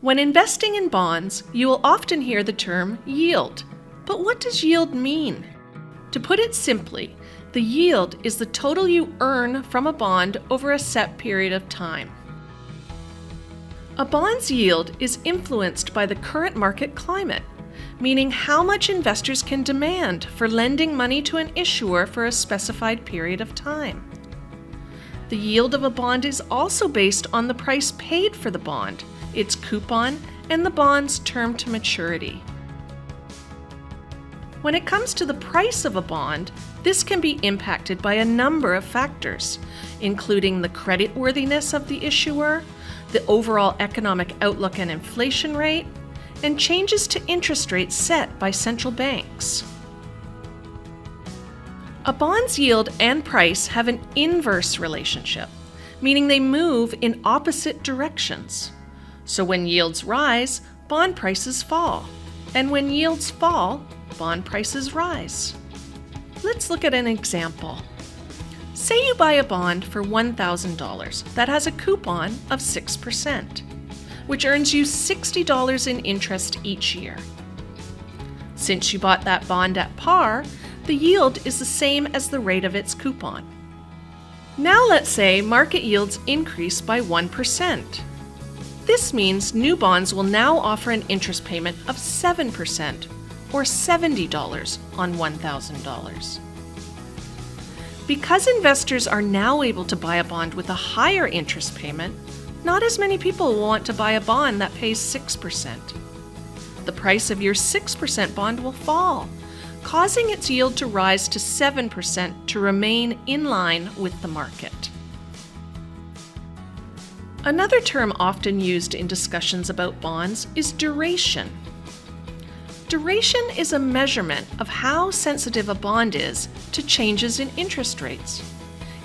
When investing in bonds, you will often hear the term yield. But what does yield mean? To put it simply, the yield is the total you earn from a bond over a set period of time. A bond's yield is influenced by the current market climate, meaning how much investors can demand for lending money to an issuer for a specified period of time. The yield of a bond is also based on the price paid for the bond, its coupon, and the bond's term to maturity. When it comes to the price of a bond, this can be impacted by a number of factors, including the creditworthiness of the issuer, the overall economic outlook and inflation rate, and changes to interest rates set by central banks. A bond's yield and price have an inverse relationship, meaning they move in opposite directions. So when yields rise, bond prices fall, and when yields fall, bond prices rise. Let's look at an example. Say you buy a bond for $1,000 that has a coupon of 6%, which earns you $60 in interest each year. Since you bought that bond at par, the yield is the same as the rate of its coupon. Now let's say market yields increase by 1%. This means new bonds will now offer an interest payment of 7%, or $70 on $1,000. Because investors are now able to buy a bond with a higher interest payment, not as many people will want to buy a bond that pays 6%. The price of your 6% bond will fall, causing its yield to rise to 7% to remain in line with the market. Another term often used in discussions about bonds is duration. Duration is a measurement of how sensitive a bond is to changes in interest rates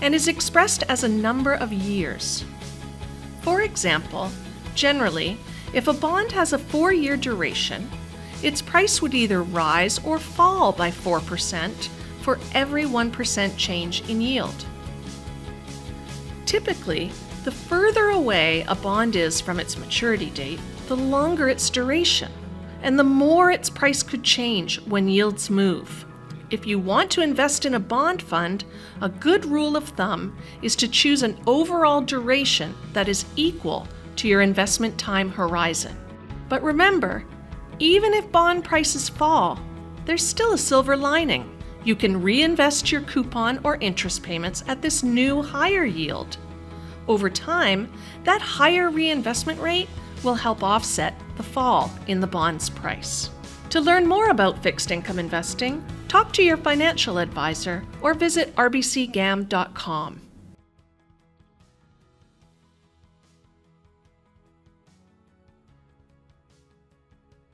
and is expressed as a number of years. For example, generally, if a bond has a 4-year duration, its price would either rise or fall by 4% for every 1% change in yield. Typically, the further away a bond is from its maturity date, the longer its duration, and the more its price could change when yields move. If you want to invest in a bond fund, a good rule of thumb is to choose an overall duration that is equal to your investment time horizon. But remember, even if bond prices fall, there's still a silver lining. You can reinvest your coupon or interest payments at this new higher yield. Over time, that higher reinvestment rate will help offset the fall in the bond's price. To learn more about fixed income investing, talk to your financial advisor or visit rbcgam.com.